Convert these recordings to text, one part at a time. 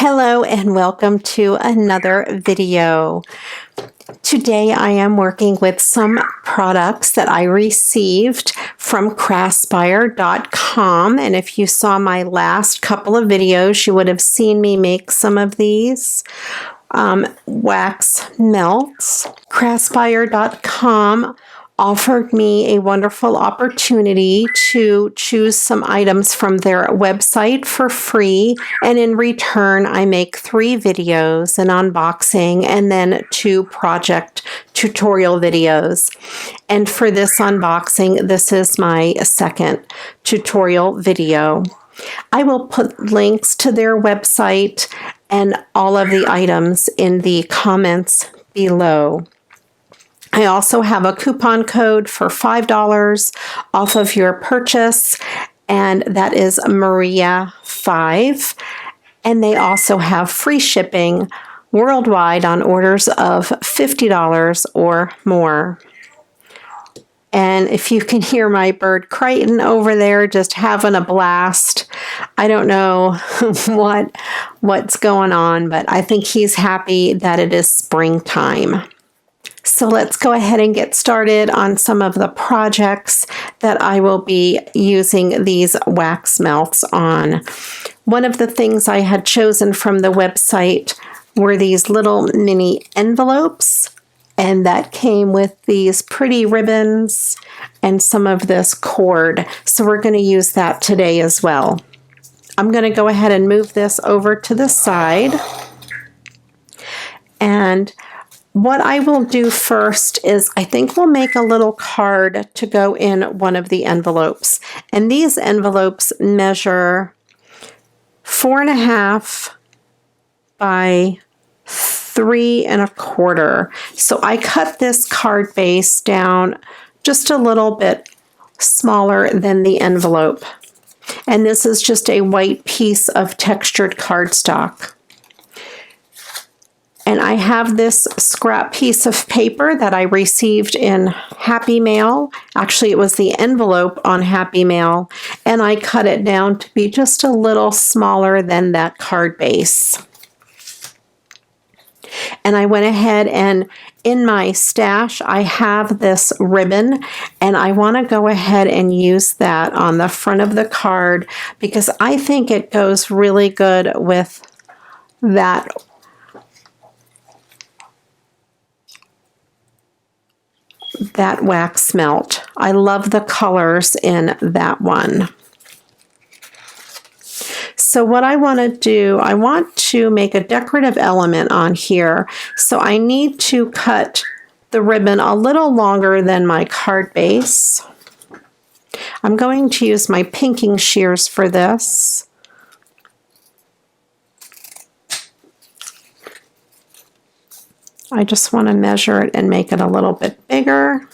Hello and welcome to another video. Today I am working with some products that I received from craftspire.com, and if you saw my last couple of videos you would have seen me make some of these wax melts. Craftspire.com offered me a wonderful opportunity to choose some items from their website for free, and in return I make 3 videos, an unboxing and then 2 project tutorial videos. And for this unboxing, this is my second tutorial video. I will put links to their website and all of the items in the comments below. I also have a coupon code for $5 off of your purchase, and that is Maria5. And they also have free shipping worldwide on orders of $50 or more. And if you can hear my bird Crichton over there just having a blast, I don't know what's going on, but I think he's happy that it is springtime. So let's go ahead and get started on some of the projects that I will be using these wax melts on. One of the things I had chosen from the website were these little mini envelopes, and that came with these pretty ribbons and some of this cord. So we're going to use that today as well. I'm going to go ahead and move this over to the side. And what I will do first is I think we'll make a little card to go in one of the envelopes. And these envelopes measure 4.5 by 3.25. So I cut this card base down just a little bit smaller than the envelope. And this is just a white piece of textured cardstock. And I have this scrap piece of paper that I received in Happy Mail. Actually, it was the envelope on Happy Mail. And I cut it down to be just a little smaller than that card base. And I went ahead and in my stash, I have this ribbon. And I want to go ahead and use that on the front of the card because I think it goes really good with that wax melt. I love the colors in that one. So what I want to do, I want to make a decorative element on here. So I need to cut the ribbon a little longer than my card base. I'm going to use my pinking shears for this. I just want to measure it and make it a little bit bigger.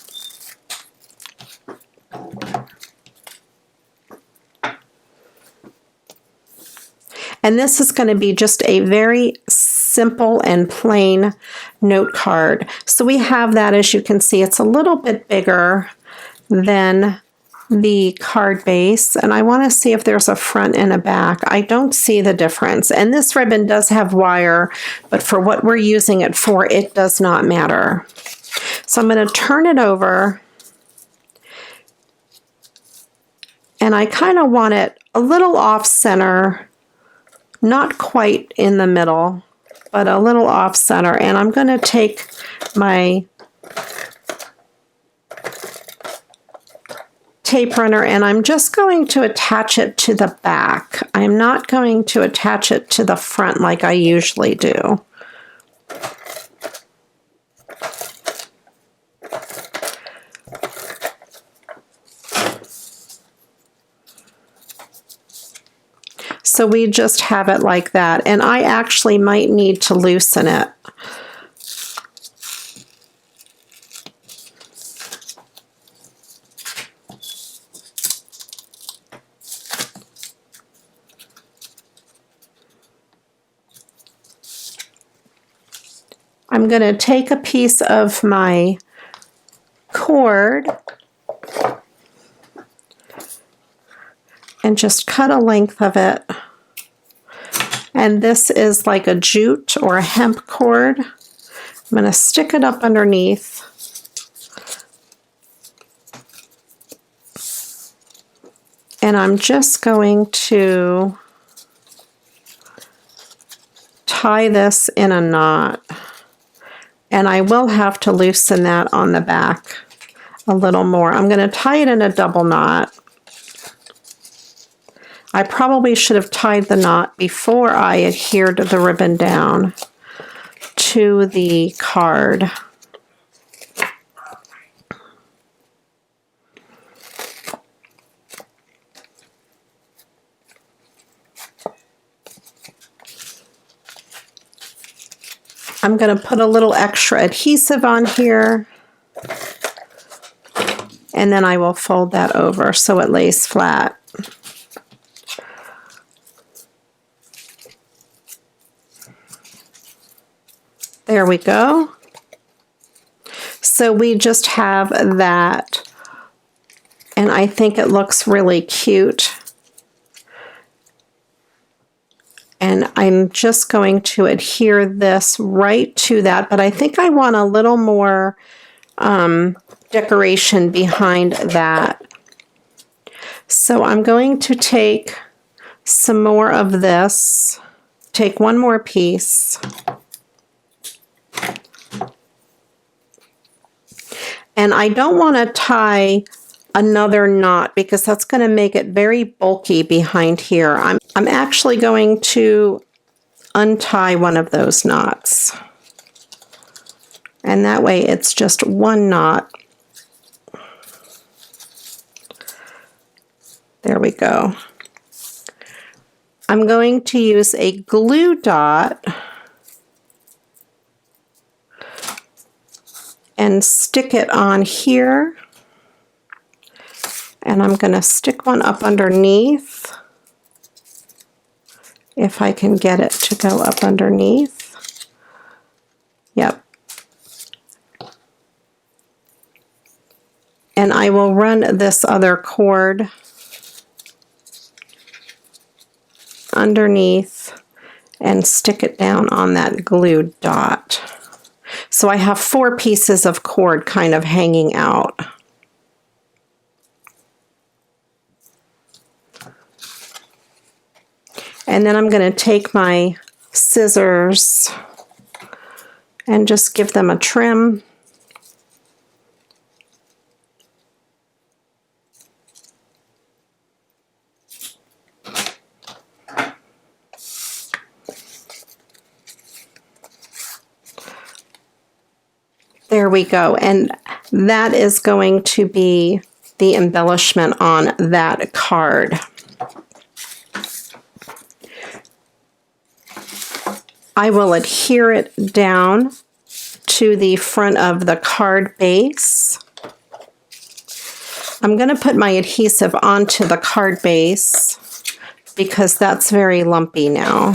And this is going to be just a very simple and plain note card. So we have that, as you can see, it's a little bit bigger than the card base, and I want to see if there's a front and a back. I don't see the difference, and this ribbon does have wire, but for what we're using it for, it does not matter. So I'm going to turn it over, and I kind of want it a little off center, not quite in the middle, but a little off center. And I'm going to take my tape runner and I'm just going to attach it to the back. I'm not going to attach it to the front like I usually do. So we just have it like that, and I actually might need to loosen it. I'm going to take a piece of my cord and just cut a length of it And this is like a jute or a hemp cord. I'm going to stick it up underneath. And I'm just going to tie this in a knot. And I will have to loosen that on the back a little more. I'm going to tie it in a double knot. I probably should have tied the knot before I adhered the ribbon down to the card. I'm going to put a little extra adhesive on here, and then I will fold that over so it lays flat. There we go. So we just have that, and I think it looks really cute. And I'm just going to adhere this right to that, but I think I want a little more decoration behind that. So I'm going to take some more of this, take one more piece, and I don't want to tie another knot because that's going to make it very bulky behind here. I'm actually going to untie one of those knots, and that way it's just one knot. There we go. I'm going to use a glue dot and stick it on here. And I'm going to stick one up underneath, if I can get it to go up underneath. Yep. And I will run this other cord underneath and stick it down on that glue dot. So I have 4 pieces of cord kind of hanging out. And then I'm going to take my scissors and just give them a trim. There we go. And that is going to be the embellishment on that card. I will adhere it down to the front of the card base. I'm going to put my adhesive onto the card base because that's very lumpy now.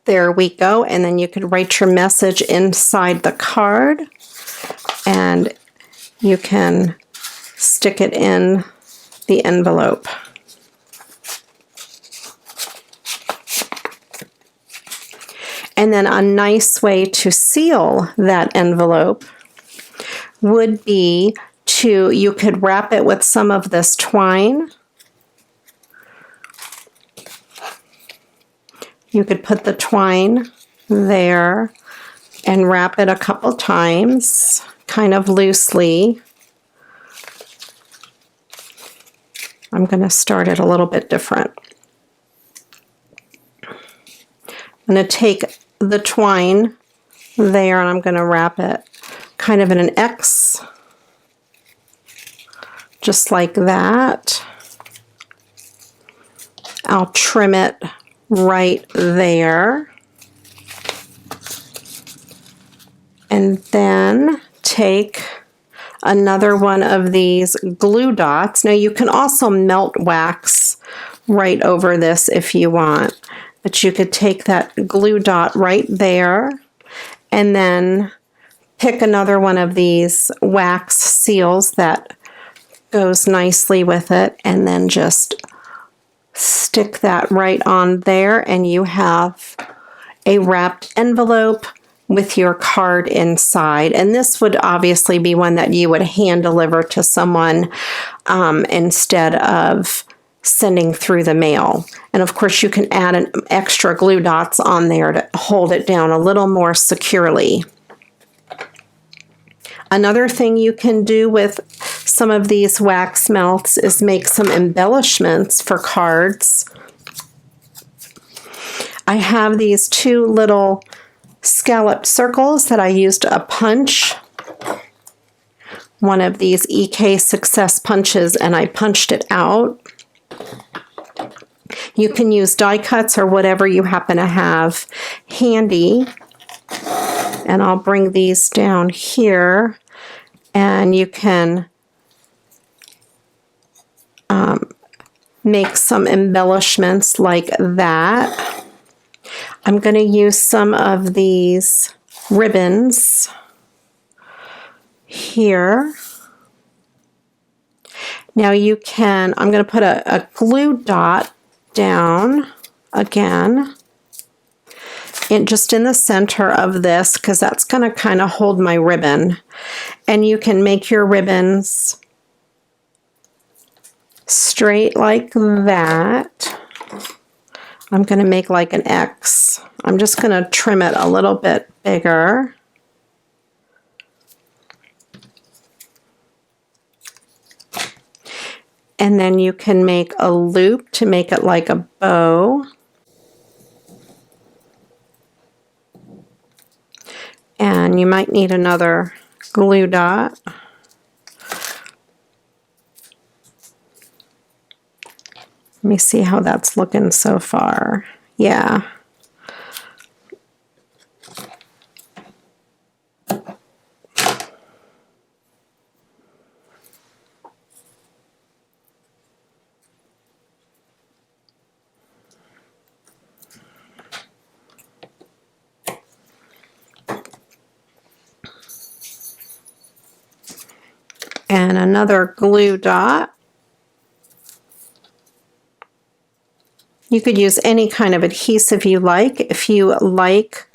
There we go, and then you could write your message inside the card, and you can stick it in the envelope. And then a nice way to seal that envelope would be you could wrap it with some of this twine. You could put the twine there and wrap it a couple times, kind of loosely. I'm going to start it a little bit different. I'm going to take the twine there and I'm going to wrap it kind of in an X, just like that. I'll trim it right there. And then take another one of these glue dots. Now you can also melt wax right over this if you want. But you could take that glue dot right there and then pick another one of these wax seals that goes nicely with it and then just stick that right on there, and you have a wrapped envelope with your card inside. And this would obviously be one that you would hand deliver to someone instead of sending through the mail. And of course you can add an extra glue dots on there to hold it down a little more securely. Another thing you can do with some of these wax melts is make some embellishments for cards. I have these two little scalloped circles that I used a punch, one of these EK Success punches, and I punched it out. You can use die cuts or whatever you happen to have handy. And I'll bring these down here, and you can make some embellishments like that. I'm going to use some of these ribbons here. Now you can, I'm going to put a glue dot down again, just in the center of this, because that's going to kind of hold my ribbon. And you can make your ribbons straight like that. I'm going to make like an X. I'm just going to trim it a little bit bigger. And then you can make a loop to make it like a bow. And you might need another glue dot. Let me see how that's looking so far. Yeah. And another glue dot. You could use any kind of adhesive you like. If you like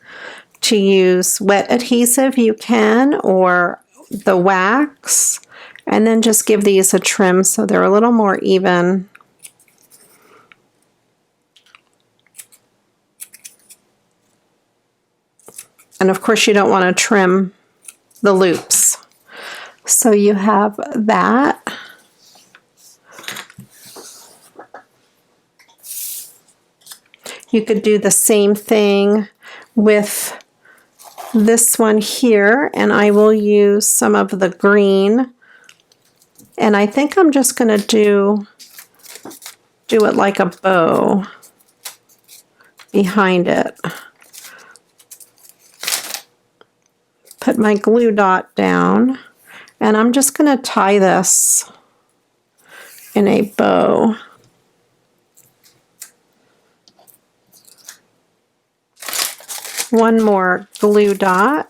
to use wet adhesive, you can, or the wax. And then just give these a trim so they're a little more even. And of course you don't want to trim the loops. So you have that. You could do the same thing with this one here, and I will use some of the green. And I think I'm just going to do it like a bow behind it. Put my glue dot down, and I'm just going to tie this in a bow. One more glue dot.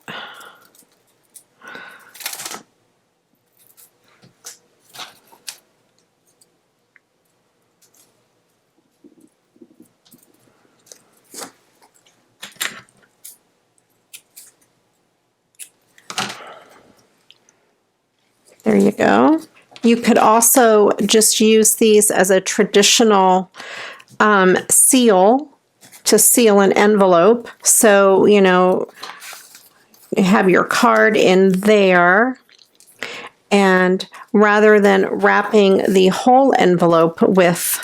There you go. You could also just use these as a traditional seal to seal an envelope. So, you know, you have your card in there, and rather than wrapping the whole envelope with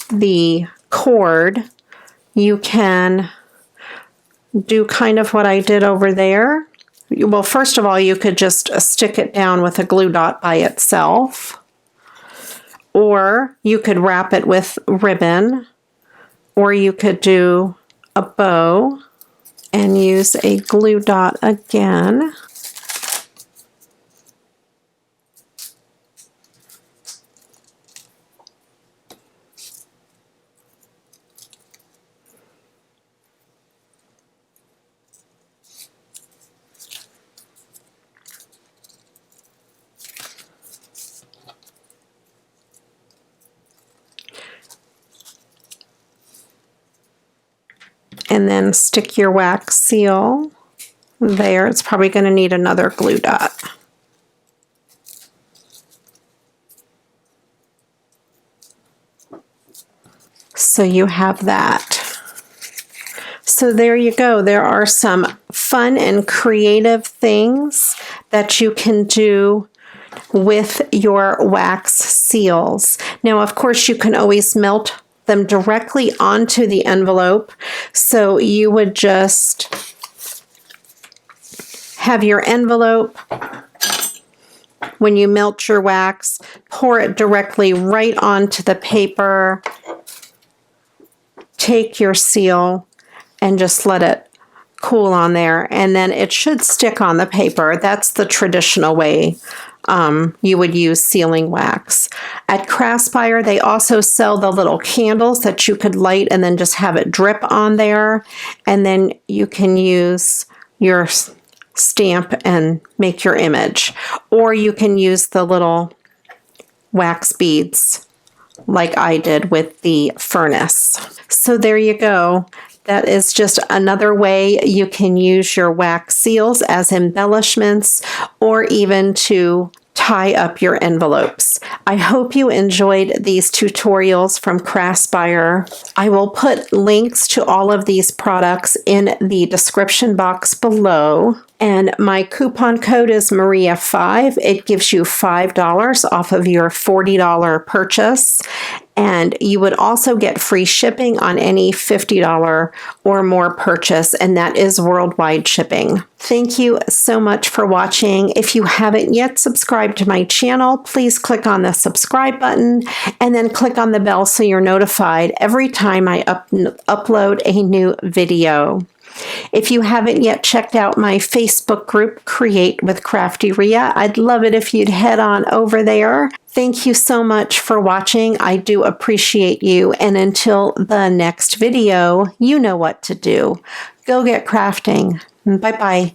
the cord, you can do kind of what I did over there. Well, first of all, you could just stick it down with a glue dot by itself, or you could wrap it with ribbon, or you could do a bow and use a glue dot again. And then stick your wax seal there. It's probably going to need another glue dot. So you have that. So there you go. There are some fun and creative things that you can do with your wax seals. Now, of course, you can always melt them directly onto the envelope. So you would just have your envelope. When you melt your wax, pour it directly right onto the paper. Take your seal and just let it cool on there, and then it should stick on the paper. That's the traditional way you would use sealing wax. At Craftspire, they also sell the little candles that you could light and then just have it drip on there, and then you can use your stamp and make your image. Or you can use the little wax beads like I did with the furnace. So there you go. That is just another way you can use your wax seals as embellishments or even to tie up your envelopes. I hope you enjoyed these tutorials from Craftspire. I will put links to all of these products in the description box below. And my coupon code is Maria5. It gives you $5 off of your $40 purchase. And you would also get free shipping on any $50 or more purchase, and that is worldwide shipping. Thank you so much for watching. If you haven't yet subscribed to my channel, please click on the subscribe button and then click on the bell so you're notified every time I upload a new video. If you haven't yet checked out my Facebook group, Create with Crafty Ria, I'd love it if you'd head on over there. Thank you so much for watching. I do appreciate you. And until the next video, you know what to do. Go get crafting. Bye-bye.